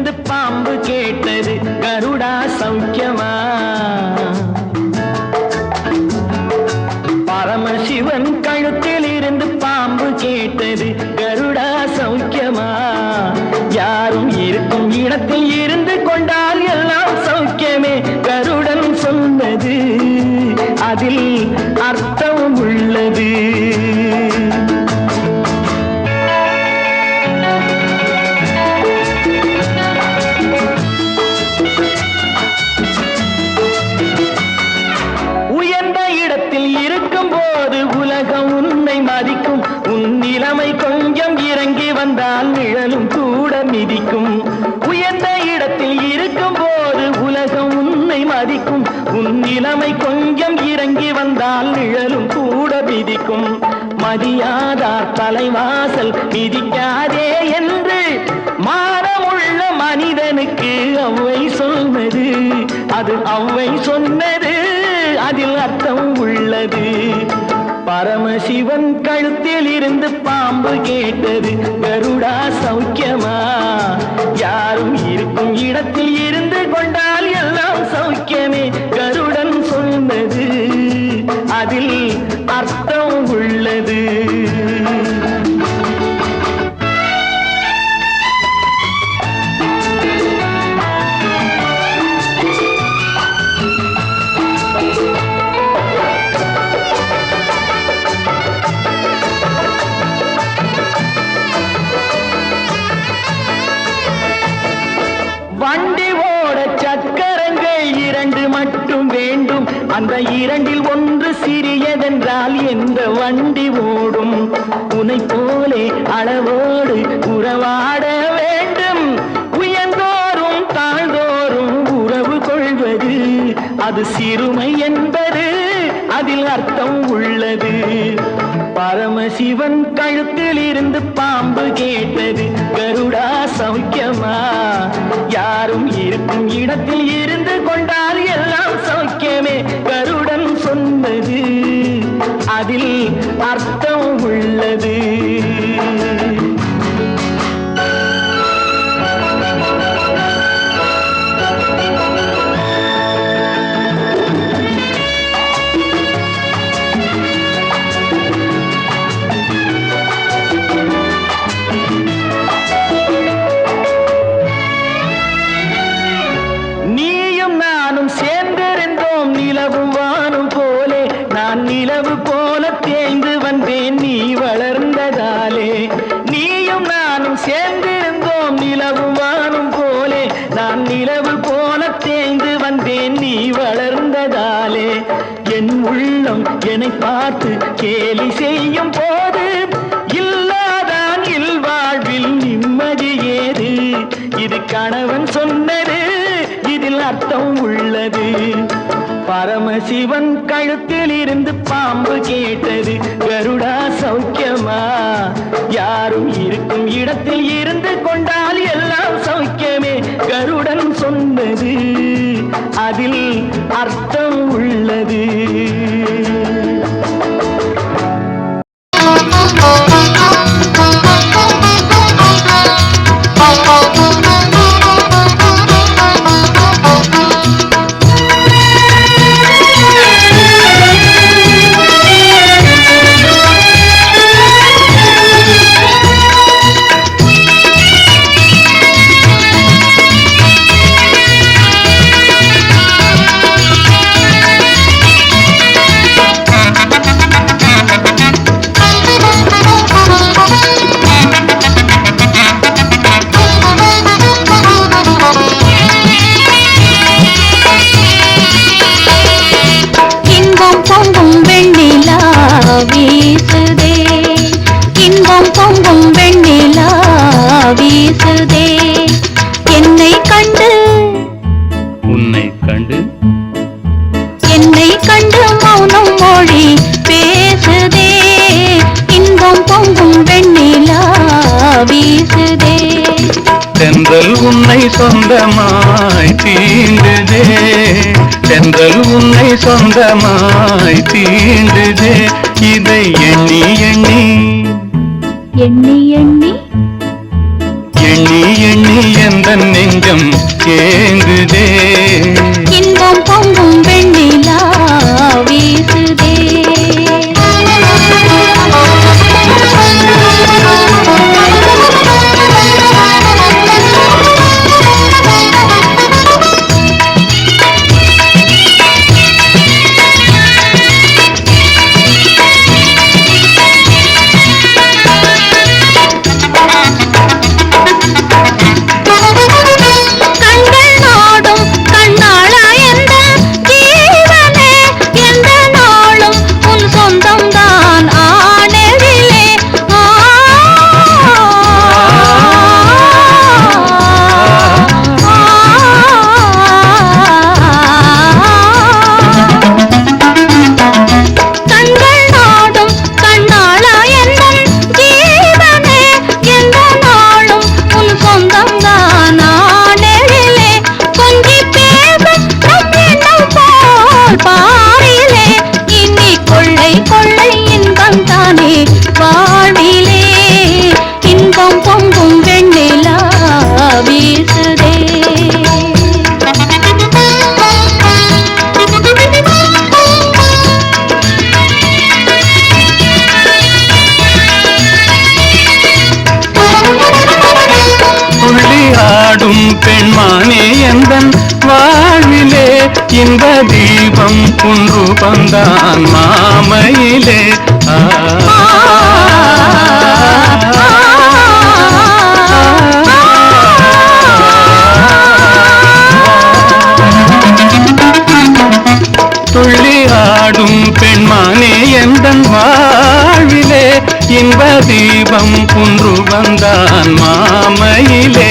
இருந்து பாம்பு கேட்டது கருடா சௌக்கியமா? பரமசிவன் கழுத்தில் இருந்து பாம்பு கேட்டது கருடா சௌக்கியமா? யாரும் இருக்கும் இடத்தில் இருந்து கொண்டால் எல்லாம் சௌக்கியமே கருடன் சொன்னது, அதில் அர்த்தம் உள்ளது. உயர்ந்த இடத்தில் இருக்கும் போது உலகம் உன்னை மதிக்கும், உன் நிலைமை கொஞ்சம் இறங்கி வந்தால் நிழலும் கூட மிதிக்கும். உயர்ந்த இடத்தில் இருக்கும் போது உலகம் உன்னை மதிக்கும், உன் நிலைமை கொஞ்சம் இறங்கி வந்தால் நிழலும் கூட மிதிக்கும். மதியாதார் தலைவாசல் மிதிக்காதே என்று மானமுள்ள மனிதனுக்கு அவ்வை சொன்னது, அது அவ்வை சொன்னது, அதில் அர்த்தம் உள்ளது. பரமசிவன் கழுத்தில் இருந்து பாம்பு கேட்டது கருடா சௌக்கியமா? யாரும் இருக்கும் இடத்தில் இருந்து கொண்டால் எல்லாம் சௌக்கியமே கருடன் சொன்னது, அதில் அர்த்தம் உள்ளது. வண்டி ஓட சக்கரங்கள் இரண்டு மட்டும் வேண்டும், அந்த இரண்டில் ஒன்று சிறியதென்றால் எந்த வண்டி ஓடும்? உன்னை போலே அளவோடு உறவாட வேண்டும், உயர்ந்தோறும் தாழ்ந்தோறும் உறவு கொள்வது, அது சிறுமை என்பது, அதில் அர்த்தம் உள்ளது. பரமசிவன் கழுத்தில் இருந்து பாம்பு கேட்டது கருடா சௌக்கியமா? யாரும் இருக்கும் இடத்தில் இருந்து கொண்டால் எல்லாம் சௌக்கியமே கருடன் சொன்னது, அதில் அர்த்தம் உள்ளது. நிலவு போல தேய்ந்து வந்தேன் நீ வளர்ந்ததாலே, நீயும் நானும் சேர்ந்திருந்தோம் நிலவும் வானும் போலே, நான் நிலவு போல தேய்ந்து வந்தேன் நீ வளர்ந்ததாலே. என் உள்ளம் என்னை பார்த்து கேலி செய்யும் போது இல்லாதான் இல்வாழ்வில் நிம்மதி ஏது? இது கணவன் சொன்னது, இதில் அர்த்தம் உள்ளது. பரமசிவன் கழுத்தில் இருந்து பாம்பு கேட்டது கருடா சௌக்கியமா? யாரும் இருக்கும் இடத்தில் இருந்து கொண்டால் எல்லாம் சௌக்கியமே கருடன் சொன்னது, அதில் அர்த்தம் உள்ளது. தென்றல் உன்னை சொந்தமாய் தீண்டுதே, தென்றல் உன்னை சொந்தமாய் தீண்டுதே. இதை எண்ணி எண்ணி எண்ணி எண்ணி எண்ணி எண்ணி எந்த நெஞ்சம் ஏங்குதே இன்பம் பொங்கும் வெண்ணிலா வீசுதே வாழ்விலே இன்பம் பொங்கும் வெண்ணிலா வீசுதே துள்ளி ஆடும் பெண்மானே எந்தன் வாழ்விலே இந்த தீபம் குன்று பந்தான் மாமையிலே துள்ளி ஆடும் பெண்மானே எந்தன் வாழ்விலே இன்ப தீபம் குன்று வந்தான் மாமையிலே